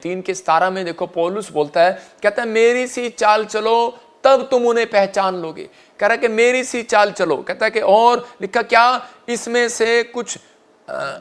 3:17 में देखो पौलुस बोलता है, कहता है मेरी सी चाल चलो तब तुम उन्हें पहचान लोगे। कह रहा है कि मेरी सी चाल चलो, कहता है कि और लिखा क्या इसमें से कुछ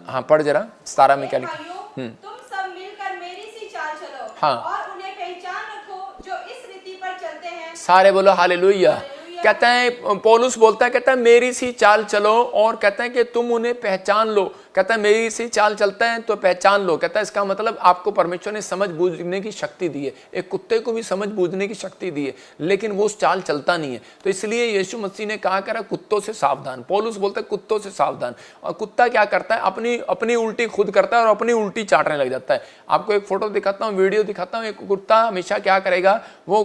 हाँ पढ़ जरा 17 में क्या लिखा। तुम सब मिलकर मेरी सी चाल चलो हाँ और उन्हें पहचान रखो जो इस रीति पर चलते हैं। सारे बोलो हालेलुया। कहता है पौलुस बोलता है, कहता है मेरी सी चाल चलो और कहता है कि तुम उन्हें पहचान लो। कहता है मेरी सी चाल चलता है तो पहचान लो। कहता है इसका मतलब आपको परमेश्वर ने समझ बूझने की शक्ति दी है। एक कुत्ते को भी समझ बूझने की शक्ति दी है, लेकिन वो उस चाल चलता नहीं है। तो इसलिए यीशु मसीह ने कहा करा कुत्तों से सावधान। पौलुस बोलता है कुत्तों से सावधान। और कुत्ता क्या करता है, अपनी उल्टी खुद करता है और अपनी उल्टी चाटने लग जाता है। आपको एक फोटो दिखाता हूँ, वीडियो दिखाता हूँ। एक कुत्ता हमेशा क्या करेगा, वो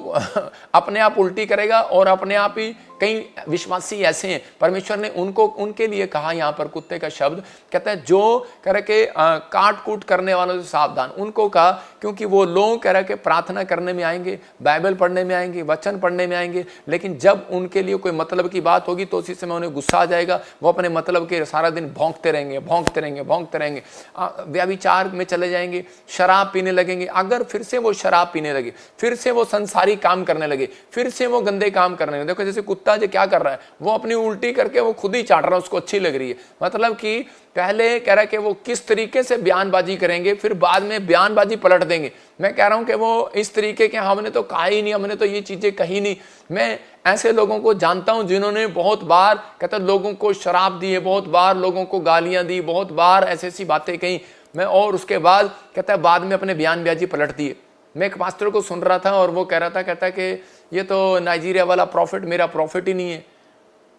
अपने आप उल्टी करेगा और अपने आप ही। कई विश्वासी ऐसे हैं, परमेश्वर ने उनके लिए कहा यहाँ पर कुत्ते का शब्द, कहता है जो कह रहे के काट कूट करने वालों से सावधान। उनको कहा क्योंकि वो लोग कह रहे के प्रार्थना करने में आएंगे, बाइबल पढ़ने में आएंगे, वचन पढ़ने में आएंगे, लेकिन जब उनके लिए कोई मतलब की बात होगी तो उसी समय उन्हें गुस्सा आ जाएगा। वो अपने मतलब के सारा दिन भौंकते रहेंगे, व्यभिचार में चले जाएंगे, शराब पीने लगेंगे। अगर फिर से वो शराब पीने लगे, फिर से वो संसारी काम करने लगे, फिर से वो गंदे काम करने लगे। देखो जैसे कुत्ता जो क्या कर रहा है, वो अपनी उल्टी करके वो खुद ही चाट रहा है, उसको अच्छी लग रही है। मतलब कि पहले कह रहा है कि वो किस तरीके से बयानबाजी करेंगे, फिर बाद में बयानबाजी पलट देंगे। मैं कह रहा हूं कि वो इस तरीके के हमने तो कहा ही नहीं, हमने तो ये चीजें कही नहीं। मैं ऐसे लोगों को जानता हूं जिन्होंने बहुत बार कहता लोगों को शराब दी है, बहुत बार लोगों को गालियां दी, बहुत बार ऐसी बातें कही मैं, और उसके बाद कहता है बाद में अपने बयानबाजी पलट दिए। मैं एक पास्टर को सुन रहा था और वो कह रहा था, कहता है कि ये तो नाइजीरिया वाला प्रॉफिट मेरा प्रॉफिट ही नहीं है।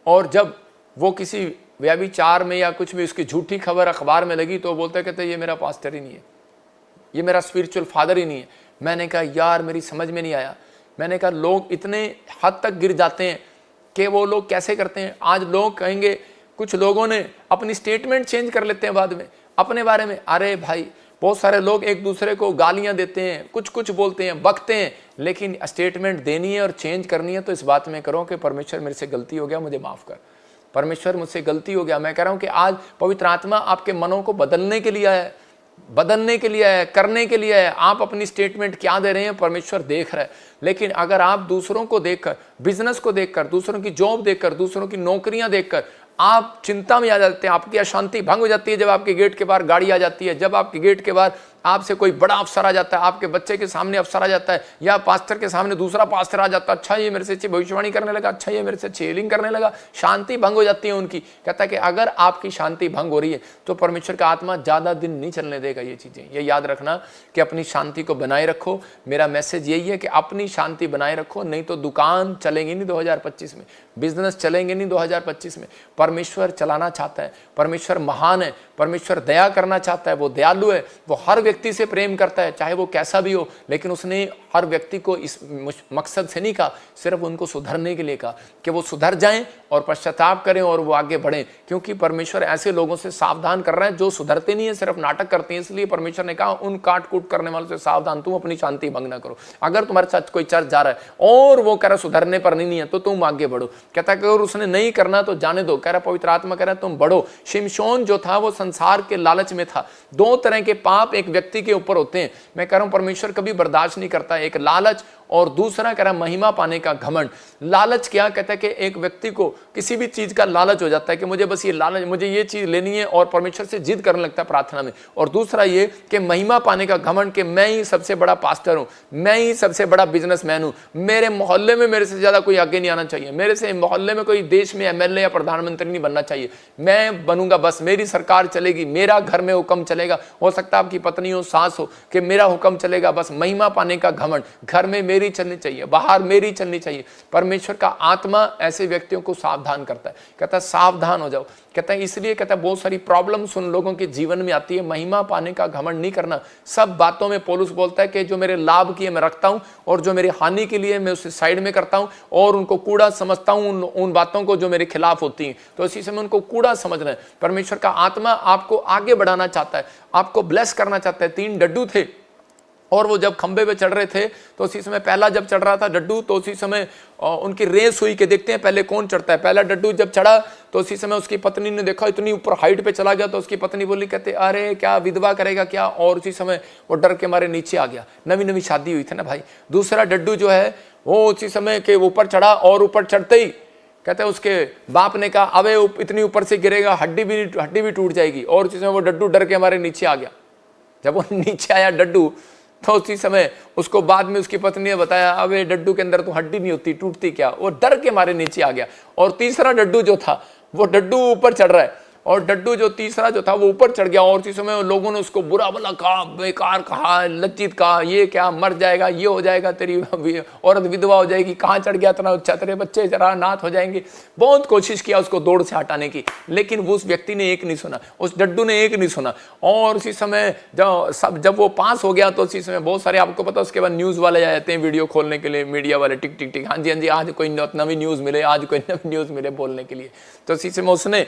और जब वो किसी व्यभिचार में या कुछ भी उसकी झूठी खबर अखबार में लगी तो बोलते कहते ये मेरा पास्टर ही नहीं है, ये मेरा स्पिरिचुअल फादर ही नहीं है। मैंने कहा यार मेरी समझ में नहीं आया। मैंने कहा लोग इतने हद तक गिर जाते हैं कि वो लोग कैसे करते हैं। आज लोग कहेंगे, कुछ लोगों ने अपनी स्टेटमेंट चेंज कर लेते हैं बाद में अपने बारे में। अरे भाई बहुत सारे लोग एक दूसरे को गालियां देते हैं, कुछ बोलते हैं, बकते हैं, लेकिन स्टेटमेंट देनी है और चेंज करनी है तो इस बात में करो कि परमेश्वर मेरे से गलती हो गया, मुझे माफ कर, परमेश्वर मुझसे गलती हो गया। मैं कह रहा हूं कि आज पवित्र आत्मा आपके मनों को बदलने के लिए है, करने के लिए है। आप अपनी स्टेटमेंट क्या दे रहे हैं परमेश्वर देख रहा है। लेकिन अगर आप दूसरों को देखकर, बिजनेस को देखकर, दूसरों की जॉब देखकर, दूसरों की नौकरियां देखकर आप चिंता में आ जाते हैं, आपकी अशांति भंग हो जाती है। जब आपके गेट के बाहर गाड़ी आ जाती है, जब आपके गेट के बाहर आपसे कोई बड़ा अफसर आ जाता है, आपके बच्चे के सामने अफसर आ जाता है, या पास्टर के सामने दूसरा पास्टर आ जाता है, अच्छा ये मेरे से अच्छी भविष्यवाणी करने लगा, अच्छा ये मेरे से अच्छी हीलिंग करने लगा, शांति भंग हो जाती है उनकी। कहता है कि अगर आपकी शांति भंग हो रही है तो परमेश्वर का आत्मा ज्यादा दिन नहीं चलने देगा। ये चीजें ये याद रखना कि अपनी शांति को बनाए रखो। मेरा मैसेज यही है कि अपनी शांति बनाए रखो, नहीं तो दुकान चलेंगी नहीं 2025 में, बिजनेस चलेंगे नहीं 2025 में। परमेश्वर चलाना चाहता है, परमेश्वर महान है, परमेश्वर दया करना चाहता है, वो दयालु है, वो हर व्यक्ति से प्रेम करता है चाहे वो कैसा भी हो। लेकिन उसने हर व्यक्ति को इस मकसद से नहीं कहा, सिर्फ उनको सुधरने के लिए कहा कि वो सुधर जाएं और पश्चाताप करें और वो आगे बढ़ें। क्योंकि परमेश्वर ऐसे लोगों से सावधान कर रहा है जो सुधरते नहीं है, सिर्फ नाटक करते हैं। इसलिए परमेश्वर ने कहा उन काट कूट करने वालों से सावधान, तुम अपनी शांति भंग ना करो। अगर तुम्हारे साथ कोई चर्च जा रहा है और वो कह रहा सुधरने पर नहीं है तो तुम आगे बढ़ो। कहता है अगर उसने नहीं करना तो जाने दो। कह रहा पवित्र आत्मा कह रहा तुम बढ़ो। शिमशोन जो था वो संसार के लालच में था। दो तरह के पाप एक व्यक्ति के ऊपर होते हैं। मैं कह रहा हूं परमेश्वर कभी बर्दाश्त नहीं करता, एक लालच और दूसरा कह रहा महिमा पाने का घमंड। लालच क्या कहता है कि एक व्यक्ति को किसी भी चीज का लालच हो जाता है कि मुझे बस ये लालच, मुझे ये चीज लेनी है और परमेश्वर से जिद करने लगता है प्रार्थना में। और दूसरा ये कि महिमा पाने का घमंड कि मैं ही सबसे बड़ा पास्टर हूं, मैं ही सबसे बड़ा बिजनेसमैन हूं, मेरे मोहल्ले में मेरे से ज्यादा कोई आगे नहीं आना चाहिए, मेरे से मोहल्ले में कोई देश में एमएलए या प्रधानमंत्री नहीं बनना चाहिए, मैं बनूंगा बस, मेरी सरकार चलेगी, मेरा घर में हुक्म चलेगा। हो सकता है आपकी पत्नी हो, सास हो, कि मेरा हुक्म चलेगा बस। महिमा पाने का घमंड, घर में मेरी चलनी चाहिए, बाहर मेरी चलनी चाहिए। परमेश्वर का आत्मा ऐसे व्यक्तियों को सावधान करता है, कहता है सावधान हो जाओ। कहता है इसलिए कहता है बहुत सारी प्रॉब्लम्स उन लोगों के जीवन में आती है। महिमा पाने का घमंड नहीं करना। सब बातों में पौलुस बोलता है कि जो मेरे लाभ की है मैं रखता हूं और जो मेरी हानि के लिए मैं उसे साइड में करता हूं और उनको कूड़ा समझता हूं, उन बातों को जो मेरे खिलाफ होती हैं। तो इसी समय उनको कूड़ा समझना है। परमेश्वर का आत्मा आपको आगे बढ़ाना चाहता है, आपको ब्लेस करना चाहता है। 3 डड्डू थे, और वो जब खंबे पे चढ़ रहे थे तो उसी समय पहला जब चढ़ रहा था डड्डू, तो उसी समय उनकी रेस हुई कि देखते हैं पहले कौन चढ़ता है। पहला डड्डू जब चढ़ा तो उसी समय उसकी पत्नी ने देखा इतनी ऊपर हाइट पे चला गया, तो उसकी पत्नी बोली, कहते अरे क्या विधवा करेगा क्या, और उसी समय वो डर के मारे नीचे आ गया। नवी नवी शादी हुई थी ना भाई। दूसरा डड्डू जो है वो उसी समय के ऊपर चढ़ा, और ऊपर चढ़ते ही कहते हैं उसके बाप ने कहा अबे इतनी ऊपर से गिरेगा हड्डी भी टूट जाएगी, और उसी समय वो डड्डू डर के हमारे नीचे आ गया। जब वो नीचे आया डड्डू, तो उसी समय उसको बाद में उसकी पत्नी ने बताया अबे डड्डू के अंदर तो हड्डी नहीं होती, टूटती क्या, वो डर के मारे नीचे आ गया। और तीसरा डड्डू जो था वो डड्डू ऊपर चढ़ रहा है, और डड्डू जो तीसरा जो था वो ऊपर चढ़ गया, और उसी समय लोगों ने उसको बुरा भला कहा, बेकार कहा, लज्जित कहा, ये क्या मर जाएगा, ये हो जाएगा, तेरी औरत विधवा हो जाएगी, कहाँ चढ़ गया इतना अच्छा, तेरे बच्चे जरा नाथ हो जाएंगे। बहुत कोशिश किया उसको दौड़ से हटाने की, लेकिन उस व्यक्ति ने एक नहीं सुना, उस डड्डू ने एक नहीं सुना। और उसी समय जब वो पास हो गया तो उसी समय बहुत सारे, आपको पता उसके बाद न्यूज़ वाले आ जाते हैं वीडियो खोलने के लिए, मीडिया वाले, टिक टिक टिक, हाँ जी आज कोई नवी न्यूज़ मिले, आज कोई नवी न्यूज़ मिले बोलने के लिए। तो उसी समय उसने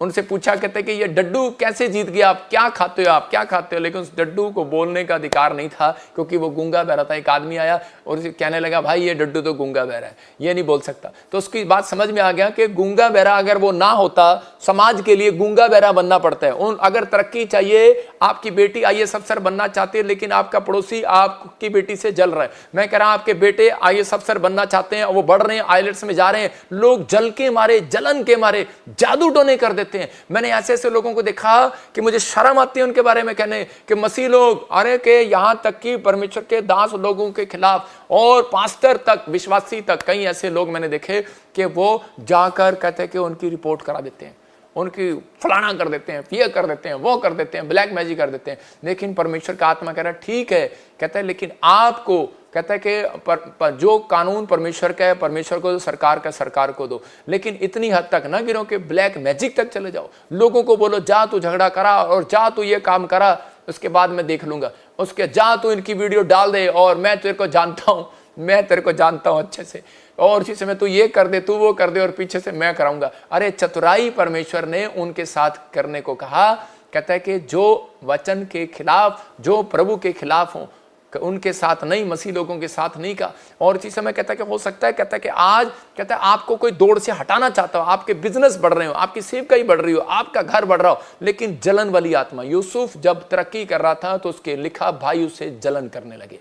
उनसे पूछा, कहते कि ये डड्डू कैसे जीत गया, आप क्या खाते हो, आप क्या खाते हो। लेकिन उस डड्डू को बोलने का अधिकार नहीं था, क्योंकि वो गूंगा बहरा था। एक आदमी आया और उसे कहने लगा भाई ये डड्डू तो गूंगा बहरा है, ये नहीं बोल सकता। तो उसकी बात समझ में आ गया कि गूंगा बहरा अगर वो ना होता, समाज के लिए गूंगा बहरा बनना पड़ता है। अगर तरक्की चाहिए, आपकी बेटी IAS अफसर बनना चाहती है, लेकिन आपका पड़ोसी आपकी बेटी से जल रहा है। मैं कह रहा हूं आपके बेटे IAS अफसर बनना चाहते हैं, वो बढ़ रहे हैं, IELTS में जा रहे हैं, लोग जल के मारे, जलन के मारे जादू टोने कर देते हैं। मैंने ऐसे ऐसे लोगों को देखा कि मुझे शर्म आती है उनके बारे में कहने कि मसीह लोग, अरे के यहां तक कि परमेश्वर के दास लोगों के खिलाफ और पास्टर तक, विश्वासी तक, कई ऐसे लोग मैंने देखे कि वो जाकर कहते हैं कि उनकी रिपोर्ट करा देते हैं, उनकी फलाना कर देते हैं, ये कर देते हैं, वो कर देते हैं, ब्लैक मैजिक कर देते हैं। लेकिन परमेश्वर का आत्मा कह रहा है ठीक है, कहता है लेकिन आपको, कहता है कि जो कानून परमेश्वर का है परमेश्वर को दो, सरकार का सरकार को दो, लेकिन इतनी हद तक ना गिरो कि ब्लैक मैजिक तक चले जाओ। लोगों को बोलो जा तू झगड़ा करा और जा तू ये काम करा, उसके बाद मैं देख लूंगा, उसके जा तू इनकी वीडियो डाल दे और मैं तेरे को जानता हूं, मैं तेरे को जानता हूं अच्छे से, और उसी समय तू ये कर दे, तू वो कर दे, और पीछे से मैं कराऊंगा। अरे चतुराई परमेश्वर ने उनके साथ करने को कहा। कहता है कि जो वचन के खिलाफ, जो प्रभु के खिलाफ हो, उनके साथ नहीं, मसीह लोगों के साथ नहीं का। और इसी समय कहता है कि हो सकता है, कहता है कि आज, कहता है आपको कोई दौड़ से हटाना चाहता हो, आपके बिजनेस बढ़ रहे हो, आपकी सेवकाई बढ़ रही हो, आपका घर बढ़ रहा हो, लेकिन जलन वाली आत्मा। यूसुफ जब तरक्की कर रहा था तो उसके लिखा भाई उससे जलन करने लगे,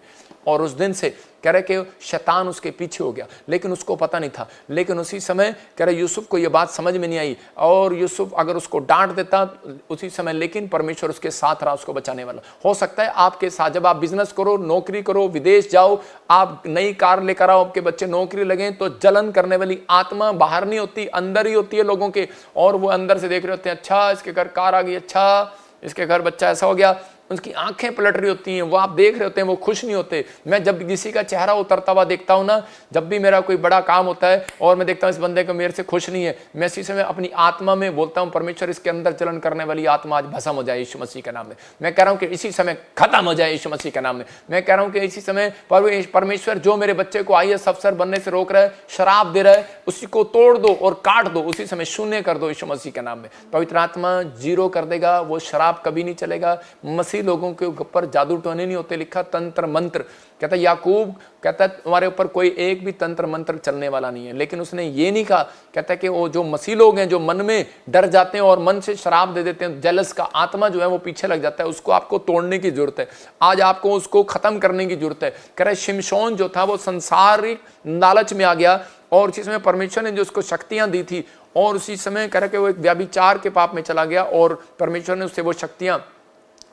और उस दिन से कह रहे कि शैतान उसके पीछे हो गया, लेकिन उसको पता नहीं था। लेकिन उसी समय कह रहे यूसुफ को यह बात समझ में नहीं आई, और यूसुफ अगर उसको डांट देता उसी समय, लेकिन परमेश्वर उसके साथ रहा, उसको बचाने वाला। हो सकता है आपके साथ, जब आप बिजनेस करो, नौकरी करो, विदेश जाओ, आप नई कार लेकर आओ, आपके बच्चे नौकरी लगे, तो जलन करने वाली आत्मा बाहर नहीं होती, अंदर ही होती है लोगों के। और वो अंदर से देख रहे होते हैं, अच्छा इसके घर कार आ गई, अच्छा इसके घर बच्चा ऐसा हो गया, उसकी आंखें पलट रही होती हैं, वो आप देख रहे होते हैं, वो खुश नहीं होते। मैं जब किसी का चेहरा उतरता हुआ देखता हूं ना, जब भी मेरा कोई बड़ा काम होता है और मैं देखता हूं इस बंदे को मेरे से खुश नहीं है, मैं इसी समय अपनी आत्मा में बोलता हूं परमेश्वर इसके अंदर जलन करने वाली आत्मा आज भस्म हो जाए यीशु मसीह के नाम में। मैं कह रहा हूं कि इसी समय खत्म हो जाए यीशु मसीह के नाम में। मैं कह रहा हूं कि इसी समय परमेश्वर जो मेरे बच्चे को IAS अफसर बनने से रोक रहा है, शराब दे रहा है, उसी को तोड़ दो और काट दो, उसी समय शून्य कर दो यीशु मसीह के नाम में। पवित्र आत्मा जीरो कर देगा, वो शराब कभी नहीं चलेगा। मसीह लोगों के ऊपर जादू टोने नहीं होते, लिखा तंत्र मंत्र। कहता याकूब कहता तुम्हारे ऊपर कोई एक भी तंत्र मंत्र चलने वाला नहीं है। लेकिन उसने ये नहीं कहा, कहता कि वो जो मसीह लोग हैं जो मन में डर जाते हैं और मन से शराब दे देते हैं, जेलस का आत्मा जो है वो पीछे लग जाता है, उसको आपको तोड़ने की जरूरत है। आज आपको उसको खत्म करने की जरूरत है। कह रहे शिमशोन जो था वो संसारिक लालच में आ गया, और उसी समय परमेश्वर ने जो उसको शक्तियां दी थी, और उसी समय कह रहे कि वो एक व्यभिचार के पाप में चला गया, और परमेश्वर ने उससे वो शक्तियां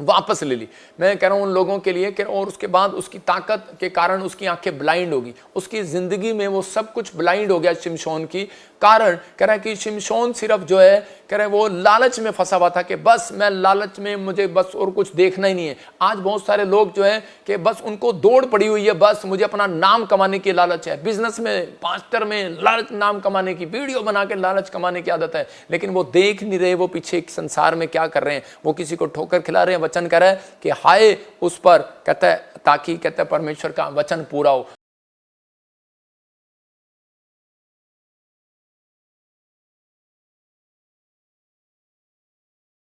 वापस ले ली। मैं कह रहा हूं उन लोगों के लिए कि, और उसके बाद उसकी ताकत के कारण उसकी आंखें ब्लाइंड होगी, उसकी जिंदगी में वो सब कुछ ब्लाइंड हो गया शिमशोन की कारण। कह रहा है कि शिमशोन सिर्फ जो है, कह रहे वो लालच में फंसा हुआ था कि बस मैं लालच में, मुझे बस और कुछ देखना ही नहीं है। आज बहुत सारे लोग जो है कि बस उनको दौड़ पड़ी हुई है, बस मुझे अपना नाम कमाने की लालच है, बिजनेस में, पास्टर में लालच, नाम कमाने की, वीडियो बना के लालच कमाने की आदत है। लेकिन वो देख नहीं रहे वो पीछे एक संसार में क्या कर रहे हैं। वो किसी को ठोकर खिला रहे हैं। वचन कह रहा है कि हाय उस पर, कहता है ताकि, कहता है परमेश्वर का वचन पूरा हो।